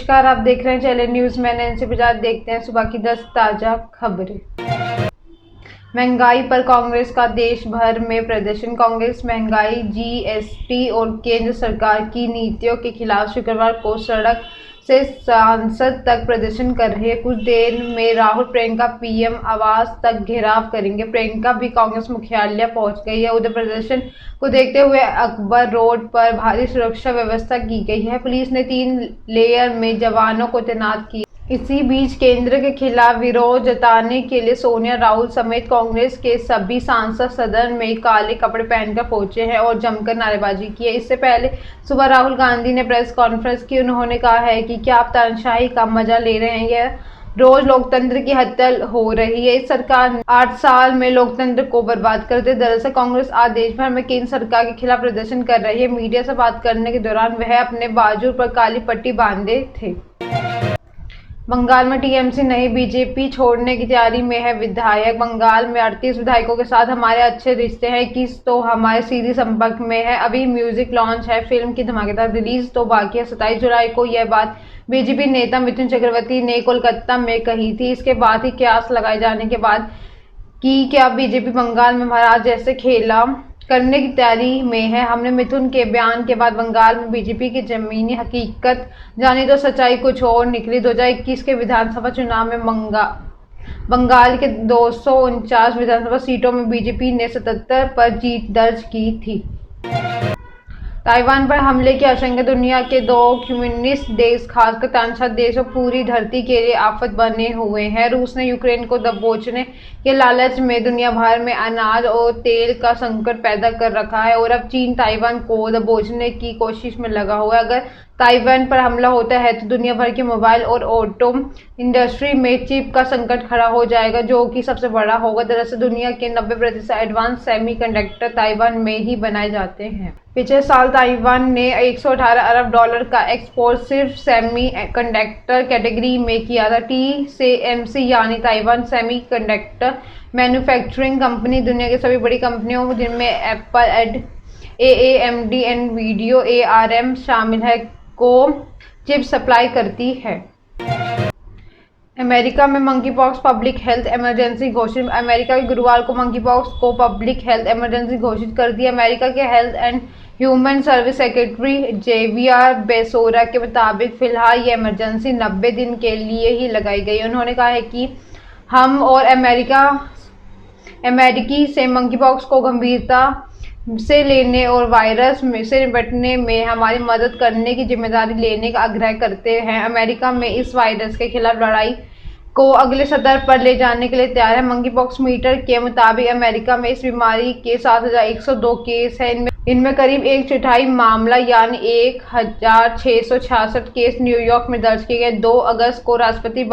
नमस्कार, आप देख रहे हैं चैनल न्यूज़। मैं नैन्सी बजाज। देखते हैं सुबह की 10 ताज़ा खबरें। महंगाई पर कांग्रेस का देश भर में प्रदर्शन। कांग्रेस महंगाई, जीएसटी और केंद्र सरकार की नीतियों के खिलाफ शुक्रवार को सड़क से संसद तक प्रदर्शन कर रही है। कुछ देर में राहुल प्रियंका पीएम आवास तक घेराव करेंगे। प्रियंका भी कांग्रेस मुख्यालय पहुंच गई है। उधर प्रदर्शन को देखते हुए अकबर रोड पर भारी सुरक्षा व्यवस्था की गई है। पुलिस ने 3 लेयर में जवानों को तैनात किया। इसी बीच केंद्र के खिलाफ विरोध जताने के लिए सोनिया, राहुल समेत कांग्रेस के सभी सांसद सदन में काले कपड़े पहनकर पहुंचे हैं और जमकर नारेबाजी की है। इससे पहले सुबह राहुल गांधी ने प्रेस कॉन्फ्रेंस की। उन्होंने कहा है कि क्या आप तानाशाही का मजा ले रहे हैं? यह रोज लोकतंत्र की हत्या हो रही है। इस सरकार ने 8 साल में लोकतंत्र को बर्बाद कर दिया। दरअसल कांग्रेस आज देश भर में केंद्र सरकार के खिलाफ प्रदर्शन कर रही है। मीडिया से बात करने के दौरान वह अपने बाजू पर काली पट्टी बांधे थे। बंगाल में टीएमसी नहीं, बीजेपी छोड़ने की तैयारी में है विधायक। बंगाल में 38 विधायकों के साथ हमारे अच्छे रिश्ते हैं, किस तो हमारे सीधे संपर्क में है। अभी म्यूजिक लॉन्च है, फिल्म की धमाकेदार रिलीज तो बाकी है। 27 जुलाई को यह बात बीजेपी नेता मिथुन चक्रवर्ती ने कोलकाता में कही थी। इसके बाद ही कयास लगाए जाने के बाद कि क्या बीजेपी बंगाल में महाराज जैसे खेला करने की तैयारी में है। हमने मिथुन के बयान के बाद बंगाल में बीजेपी की जमीनी हकीकत जानी तो सच्चाई कुछ और निकली। 2021 के विधानसभा चुनाव में बंगाल के 249 विधानसभा सीटों में बीजेपी ने 77 पर जीत दर्ज की थी। ताइवान पर हमले की आशंका। दुनिया के 2 कम्युनिस्ट देश, खासकर तानाशाह देश और पूरी धरती के लिए आफत बने हुए हैं। रूस ने यूक्रेन को दबोचने के लालच में दुनिया भर में अनाज और तेल का संकट पैदा कर रखा है और अब चीन ताइवान को दबोचने की कोशिश में लगा हुआ है। अगर ताइवान पर हमला होता है तो दुनिया भर के मोबाइल और ऑटो इंडस्ट्री में चिप का संकट खड़ा हो जाएगा, जो कि सबसे बड़ा होगा। दरअसल दुनिया के 90% एडवांस सेमीकंडक्टर ताइवान में ही बनाए जाते हैं। पिछले साल ताइवान ने $118 अरब का एक्सपोर्ट सिर्फ सेमी कंडक्टर कैटेगरी में किया था। TSMC यानी Taiwan semi conductor manufacturing company दुनिया की सभी बड़ी कंपनियों जिनमें एप्पल, AMD, NVIDIA, ARM शामिल है को चिप सप्लाई करती है। अमेरिका में मंकीपॉक्स पब्लिक हेल्थ इमरजेंसी घोषित। अमेरिका के गुरुवार को मंकीपॉक्स को पब्लिक हेल्थ इमरजेंसी घोषित कर दिया। अमेरिका के health and human service secretary Xavier Becerra के मुताबिक फिलहाल ये इमरजेंसी 90 दिन के लिए ही लगाई गई। उन्होंने कहा है कि हम और अमेरिकी से मंकीपॉक्स को गंभीरता से लेने और वायरस से निपटने में हमारी मदद करने की जिम्मेदारी लेने का आग्रह करते हैं। अमेरिका में इस वायरस के खिलाफ लड़ाई को अगले सतर पर ले जाने के लिए तैयार है। मंकीपॉक्स मीटर के मुताबिक अमेरिका में इस बीमारी के 7,102 केस हैं। इनमें करीब 1/4 मामला यानी 1,666 केस न्यूयॉर्क में दर्ज किए गए। 2 अगस्त को राष्ट्रपति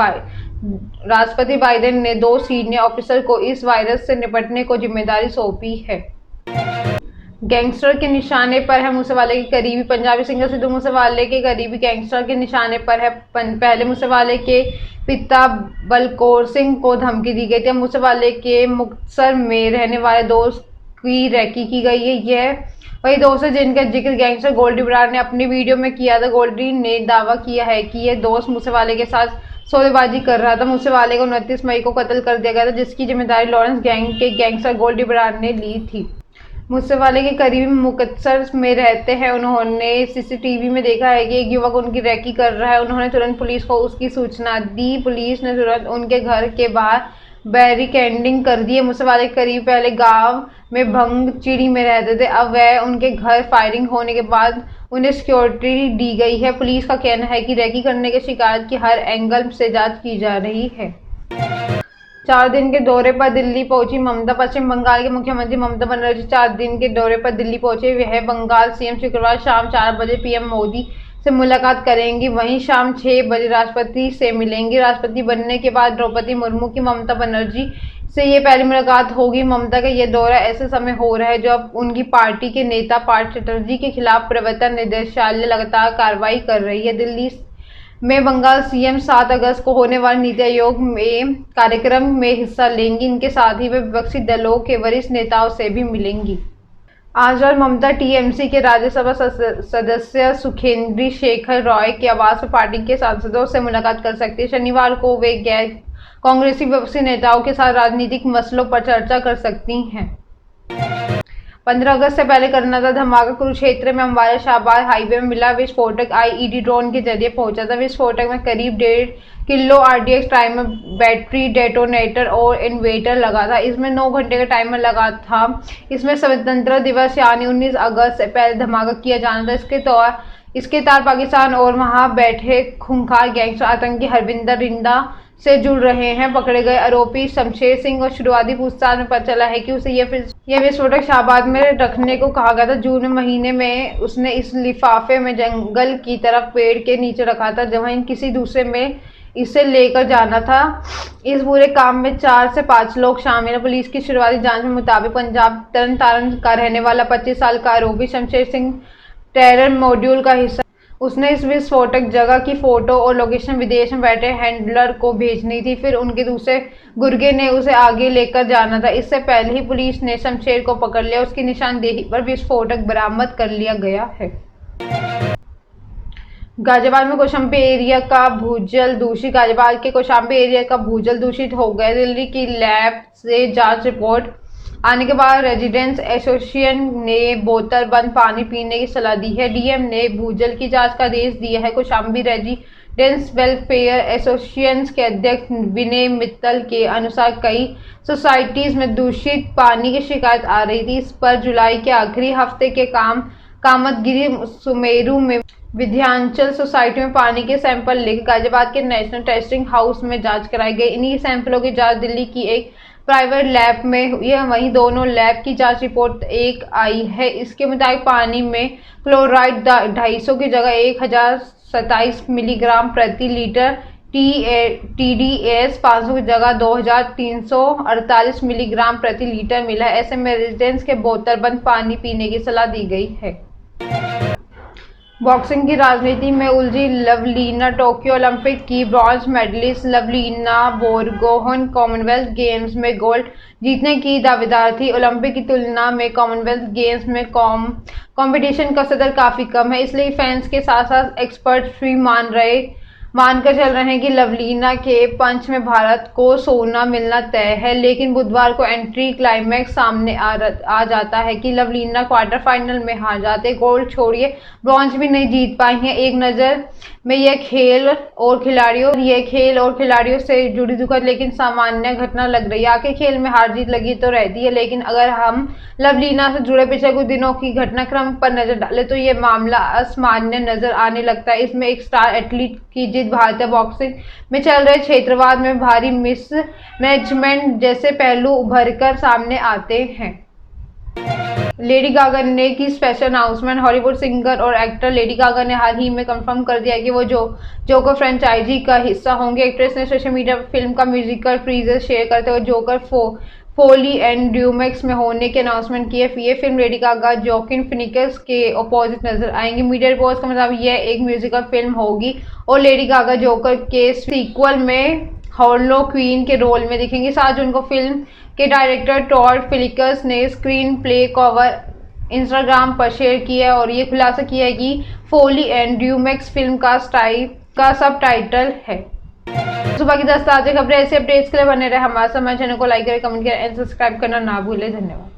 बाइडेन ने 2 सीनियर ऑफिसर को इस वायरस से निपटने को जिम्मेदारी सौंपी है। गैंगस्टर के निशाने पर है मूसेवाले के करीबी। पंजाबी सिंगर सिद्धू मूसेवाले के करीबी गैंगस्टर के निशाने पर है। पहले मूसेवाले के पिता बलकौर सिंह को धमकी दी गई थी। मूसेवाले के मुक्तसर में रहने वाले दोस्त की रैकी की गई है। यह वही दोस्त है जिनका जिक्र गैंगस्टर गोल्डी बरार ने अपनी वीडियो में किया था। गोल्डी ने दावा किया है कि यह दोस्त मूसेवाले के साथ सौदेबाजी कर रहा था। मूसेवाले को 29 मई को कत्ल कर दिया गया था, जिसकी जिम्मेदारी लॉरेंस गैंग के गैंगस्टर गोल्डी बरार ने ली थी। मूसेवाले के करीबी मुक्तसर में रहते हैं। उन्होंने सीसीटीवी में देखा है कि एक युवक उनकी रैकी कर रहा है। उन्होंने तुरंत पुलिस को उसकी सूचना दी। पुलिस ने तुरंत उनके घर के बाहर बैरिकेडिंग कर दी है। मूसेवाले के करीब पहले गांव में भंगचिड़ी में रहते थे। अब वह उनके घर फायरिंग होने के बाद उन्हें सिक्योरिटी दी गई है। पुलिस का कहना है कि रैकी करने की शिकायत की हर एंगल से जांच की जा रही है। 4 दिन के दौरे पर दिल्ली पहुंची ममता। पश्चिम बंगाल के मुख्यमंत्री ममता बनर्जी 4 दिन के दौरे पर दिल्ली पहुंचे। वह बंगाल सीएम शुक्रवार शाम 4 बजे पीएम मोदी से मुलाकात करेंगी। वहीं शाम 6 बजे राष्ट्रपति से मिलेंगी। राष्ट्रपति बनने के बाद द्रौपदी मुर्मू की ममता बनर्जी से ये पहली मुलाकात होगी। ममता का यह दौरा ऐसे समय हो रहा है जब उनकी पार्टी के नेता पार्थ चटर्जी के खिलाफ प्रवर्तन निदेशालय लगातार कार्रवाई कर रही है। दिल्ली में बंगाल सीएम 7 अगस्त को होने वाले नीति आयोग में कार्यक्रम में हिस्सा लेंगी। इनके साथ ही वे विपक्षी दलों के वरिष्ठ नेताओं से भी मिलेंगी। आज और ममता टीएमसी के राज्यसभा सदस्य सुखेंद्री शेखर रॉय के आवास पर पार्टी के सांसदों से मुलाकात कर सकती है। शनिवार को वे गैर कांग्रेसी विपक्षी नेताओं के साथ राजनीतिक मसलों पर चर्चा कर सकती हैं। 15 अगस्त से पहले करना धमाका कुरुक्षेत्र में अम्बाला शाहबाद हाईवे में मिला विस्फोटक आईईडी ड्रोन के जरिए पहुंचा था। विस्फोटक में करीब 1.5 kilo RDX timer, battery, detonator और इन्वर्टर लगा था। इसमें 9 घंटे का टाइमर लगा था। इसमें स्वतंत्रता दिवस यानी 19 अगस्त से पहले धमाका किया जाना था। इसके तार पाकिस्तान और वहां बैठे खूंखार गैंगस्टर आतंकी हरविंदर रिंदा से जुड़ रहे हैं। पकड़े गए आरोपी शमशेर सिंह और शुरुआती पूछताछ में पता चला है कि उसे यह विस्फोटक शाहबाद में रखने को कहा गया था। जून महीने में उसने इस लिफाफे में जंगल की तरफ पेड़ के नीचे रखा था, जहां किसी दूसरे में इसे लेकर जाना था। इस पूरे काम में 4 से 5 लोग शामिल हैं। पुलिस की शुरुआती जांच के मुताबिक पंजाब तरन तारण का रहने वाला 25 साल का आरोपी शमशेर सिंह टेरर मॉड्यूल का हिस्सा। उसने इस विस्फोटक जगह की फोटो और लोकेशन विदेश में बैठे हैंडलर को भेजनी थी, फिर उनके दूसरे गुर्गे ने उसे आगे लेकर जाना था। इससे पहले ही पुलिस ने शमशेर को पकड़ लिया। उसकी निशानदेही पर विस्फोटक बरामद कर लिया गया है। गाजियाबाद में कौशाम्बी एरिया का भूजल दूषित। गाजियाबाद के कौशाम्बी एरिया का भूजल दूषित हो गया। दिल्ली की लैब से जांच रिपोर्ट आने के बाद रेजिडेंट्स एसोसिएशन ने बोतल बंद पानी पीने की सलाह दी है। डीएम ने भूजल की जांच का आदेश दिया है। कौशाम्बी रेजिडेंट्स वेलफेयर एसोसिएशन के अध्यक्ष विनय मित्तल के अनुसार कई सोसाइटीज में दूषित पानी की शिकायत आ रही थी। इस पर जुलाई के आखिरी हफ्ते के कामतगिरी सुमेरु में विंध्याचल सोसाइटी में पानी के सैंपल लेकर गाजियाबाद के नेशनल टेस्टिंग हाउस में जांच कराई गई। इन्हीं सैंपलों की जांच दिल्ली की एक प्राइवेट लैब में हुई है। वहीं दोनों लैब की जांच रिपोर्ट एक आई है। इसके मुताबिक पानी में क्लोराइड 250 की जगह 1027 मिलीग्राम प्रति लीटर, TDS 500 की जगह 2348 मिलीग्राम प्रति लीटर मिला है। ऐसे में रेजिडेंट्स के बोतल बंद पानी पीने की सलाह दी गई है। बॉक्सिंग की राजनीति में उलझी लवलीना। टोक्यो ओलंपिक की bronze medallist Lovlina Borgohain Commonwealth Games में गोल्ड जीतने की दावेदार थी। ओलंपिक की तुलना में कॉमनवेल्थ गेम्स में कंपटीशन का सदर काफी कम है, इसलिए फैंस के साथ साथ एक्सपर्ट्स भी मानकर चल रहे हैं कि लवलीना के पंच में भारत को सोना मिलना तय है। लेकिन बुधवार को एंट्री क्लाइमैक्स सामने आ जाता है कि लवलीना क्वार्टर फाइनल में हार जाते। गोल्ड छोड़िए, ब्रॉन्ज भी नहीं जीत पाई हैं। एक नज़र में यह खेल और खिलाड़ियों से जुड़ी दुखद लेकिन सामान्य घटना लग रही है। आखिर खेल में हार जीत लगी तो रहती है, लेकिन अगर हम लवलीना से जुड़े पिछले कुछ दिनों की घटनाक्रम पर नजर डालें तो यह मामला असामान्य नजर आने लगता है। इसमें एक स्टार एथलीट की जिद, भारतीय बॉक्सिंग में चल रहे क्षेत्रवाद में भारी मिसमैनेजमेंट जैसे पहलू उभरकर सामने आते हैं। लेडी गागा ने की स्पेशल अनाउंसमेंट। हॉलीवुड सिंगर और एक्टर लेडी गागा ने हाल ही में कंफर्म कर दिया कि वो जोकर फ्रेंचाइजी का हिस्सा होंगे। एक्ट्रेस ने सोशल मीडिया पर फिल्म का म्यूजिकल टीजर शेयर करते हुए जोकर फोली एंड ड्यूमेक्स में होने की अनाउंसमेंट की है। ये film Lady Gaga Joaquin Phoenix के अपोजिट नजर आएंगी। मीडिया रिपोर्ट्स का मतलब यह एक म्यूजिकल फिल्म होगी और लेडी गागा जोकर के सीक्वल में हार्ले क्विन के रोल में दिखेंगी। 7 जून को फिल्म के डायरेक्टर टॉड फिलिप्स ने स्क्रीन प्ले कवर इंस्टाग्राम पर शेयर किया है और ये खुलासा किया है कि फोली एंड ड्यूमेक्स फिल्म का सब टाइटल है। सुबह की 10 ताज़ा खबरें, ऐसे अपडेट्स के लिए बने रहे हमारे चैनल को लाइक करें, कमेंट करें एंड सब्सक्राइब करना ना भूलें। धन्यवाद।